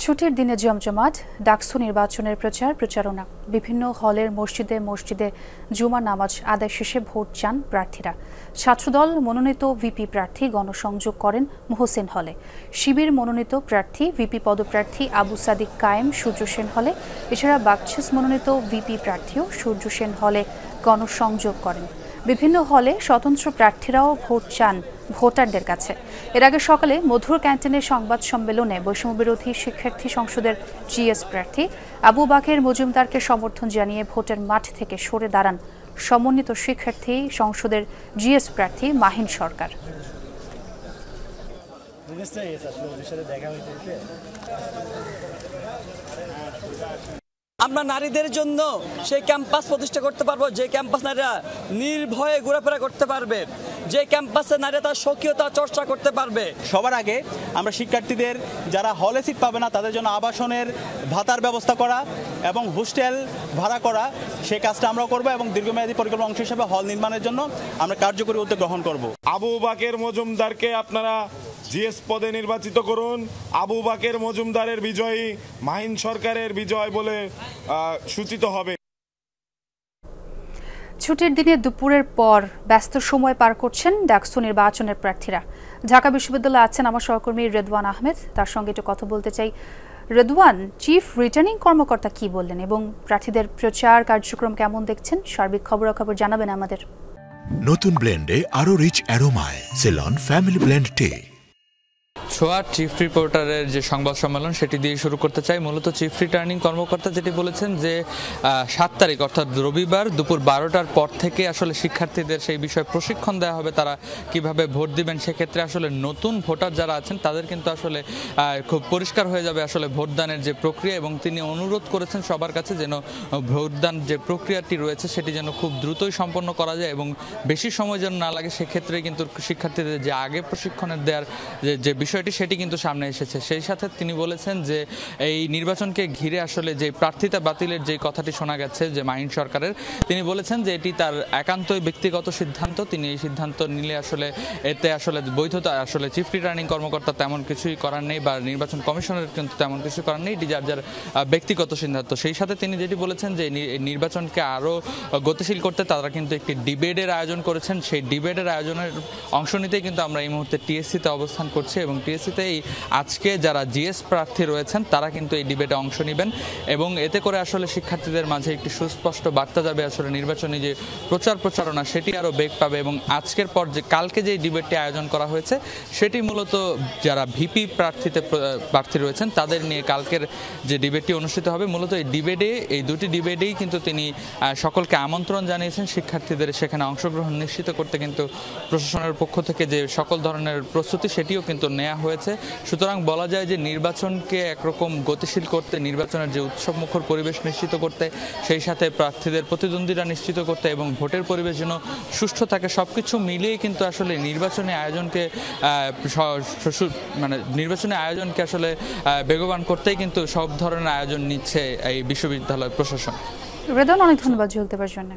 ছুটির দিনে জমজমাট ডাকসু নির্বাচনের প্রচারণা বিভিন্ন হলের মসজিদে জুমা নামাজ আদায় শেষে ভোট চান প্রার্থীরা। ছাত্রদল মনোনীত ভিপি প্রার্থী গণসংযোগ করেন মোহসেন হলে। শিবির মনোনীত প্রার্থী ভিপি পদপ্রার্থী আবু সাদিক কায়েম সূর্য সেন হলে। এছাড়া বাকছিস মনোনীত ভিপি প্রার্থীও সূর্য সেন হলে গণসংযোগ করেন। বিভিন্ন হলে স্বতন্ত্র প্রার্থীরাও ভোট চান ভোটারদের কাছে। এর আগে সকালে মধুর ক্যান্টিনের সংবাদ সম্মেলনে বৈষম্যবিরোধী শিক্ষার্থী সংসদের জিএস প্রার্থী আবু বাকের মজুমদারকে সমর্থন জানিয়ে ভোটের মাঠ থেকে সরে দাঁড়ান সমন্বিত শিক্ষার্থী সংসদের জিএস প্রার্থী মাহিন সরকার। আমরা নারীদের জন্য সেই ক্যাম্পাস প্রতিষ্ঠা করতে পারবো, যে ক্যাম্পাস নারীরা নির্ভয়ে ঘোরাফেরা করতে পারবে, যে ক্যাম্পাসে নারীরা তার স্বকীয়তা চর্চা করতে পারবে। সবার আগে আমরা শিক্ষার্থীদের যারা হলে সিট পাবে না তাদের জন্য আবাসনের ভাতার ব্যবস্থা করা এবং হোস্টেল ভাড়া করা, সেই কাজটা আমরা করবো এবং দীর্ঘমেয়াদী পরিকল্পনা অংশ হিসেবে হল নির্মাণের জন্য আমরা কার্যকরী উদ্যোগ গ্রহণ করব। আবু বাকের মজুমদারকে আপনারা জিএস পদে নির্বাচিত করুন। আবু বাকের মজুমদারের বিজয়ী মাহিন সরকারের বিজয় বলে সূচিত হবে। ছুটির দিনে দুপুরের পর ব্যস্ত সময় পার করছেন ডাকসু নির্বাচনের প্রার্থীরা। ঢাকা বিশ্ববিদ্যালয়ে আছেন আমার সহকর্মী রেদওয়ান আহমেদ, তার সঙ্গে একটু কথা বলতে চাই। রেদওয়ান, চিফ রিটার্নিং কর্মকর্তা কি বললেন এবং প্রার্থীদের প্রচার কার্যক্রম কেমন দেখছেন, সার্বিক খবরাখবর জানাবেন আমাদের। নতুন ব্লেন্ডে আরো রিচ অ্যারোমায় সেলন ফ্যামিলি ব্লেন্ড টে। ছোঁয়া চিফ রিপোর্টারের যে সংবাদ সম্মেলন সেটি দিয়ে শুরু করতে চাই। মূলত চিফ রিটার্নিং কর্মকর্তা যেটি বলেছেন যে 7 তারিখ অর্থাৎ রবিবার দুপুর 12টার পর থেকে আসলে শিক্ষার্থীদের সেই বিষয়ে প্রশিক্ষণ দেওয়া হবে, তারা কিভাবে ভোট দিবেন। সেক্ষেত্রে আসলে নতুন ভোটার যারা আছেন তাদের কিন্তু আসলে খুব পরিষ্কার হয়ে যাবে আসলে ভোটদানের যে প্রক্রিয়া, এবং তিনি অনুরোধ করেছেন সবার কাছে যেন ভোটদান যে প্রক্রিয়াটি রয়েছে সেটি যেন খুব দ্রুতই সম্পন্ন করা যায় এবং বেশি সময় যেন না লাগে। সেক্ষেত্রে কিন্তু শিক্ষার্থীদের যে আগে প্রশিক্ষণের দেওয়ার যে বিষয়টি সেটি কিন্তু সামনে এসেছে। সেই সাথে তিনি বলেছেন যে এই নির্বাচনকে ঘিরে আসলে যে প্রার্থিতা বাতিলের যে কথাটি শোনা গেছে যে মাহিন সরকারের, তিনি বলেছেন যে এটি তার একান্তই ব্যক্তিগত সিদ্ধান্ত। তিনি এই সিদ্ধান্ত নিলে আসলে এতে আসলে বৈধতা আসলে চিফ রিটার্নিং কর্মকর্তা তেমন কিছুই করার নেই বা নির্বাচন কমিশনের কিন্তু তেমন কিছু করার নেই, এটি যার যার ব্যক্তিগত সিদ্ধান্ত। সেই সাথে তিনি যেটি বলেছেন যে নির্বাচনকে আরও গতিশীল করতে তারা কিন্তু একটি ডিবেটের আয়োজন করেছেন। সেই ডিবেটের আয়োজনের অংশ নিতেই কিন্তু আমরা এই মুহূর্তে টিএসসিতে অবস্থান করছি এবং টিএসসিতে আজকে যারা জিএস প্রার্থী রয়েছেন তারা কিন্তু এই ডিবেটে অংশ নেবেন এবং এতে করে আসলে শিক্ষার্থীদের মাঝে একটি সুস্পষ্ট বার্তা যাবে আসলে নির্বাচনী যে প্রচারণা সেটি আরও বেগ পাবে। এবং আজকের পর যে কালকে যে ডিবেটটি আয়োজন করা হয়েছে সেটি মূলত যারা ভিপি প্রার্থী রয়েছেন তাদের নিয়ে কালকের যে ডিবেটটি অনুষ্ঠিত হবে। মূলত এই দুটি ডিবেটেই কিন্তু তিনি সকলকে আমন্ত্রণ জানিয়েছেন শিক্ষার্থীদের সেখানে অংশগ্রহণ নিশ্চিত করতে কিন্তু প্রশাসনের পক্ষ থেকে যে সকল ধরনের প্রস্তুতি সেটিও কিন্তু নেওয়া হয়েছে। সুতরাং বলা যায় যে নির্বাচনকে একরকম গতিশীল করতে, নির্বাচনের যে উৎসবমুখর পরিবেশ নিশ্চিত করতে, সেই সাথে প্রার্থীদের প্রতিদ্বন্দ্বিতা নিশ্চিত করতে এবং ভোটের পরিবেশ যেন সুষ্ঠু থাকে, সবকিছু মিলিয়ে কিন্তু আসলে নির্বাচনী আয়োজনকে আসলে বেগবান করতেই কিন্তু সব ধরনের আয়োজন নিচ্ছে এই বিশ্ববিদ্যালয় প্রশাসন। রেদওয়ান, অনেক ধন্যবাদ যোগ দেওয়ার জন্য।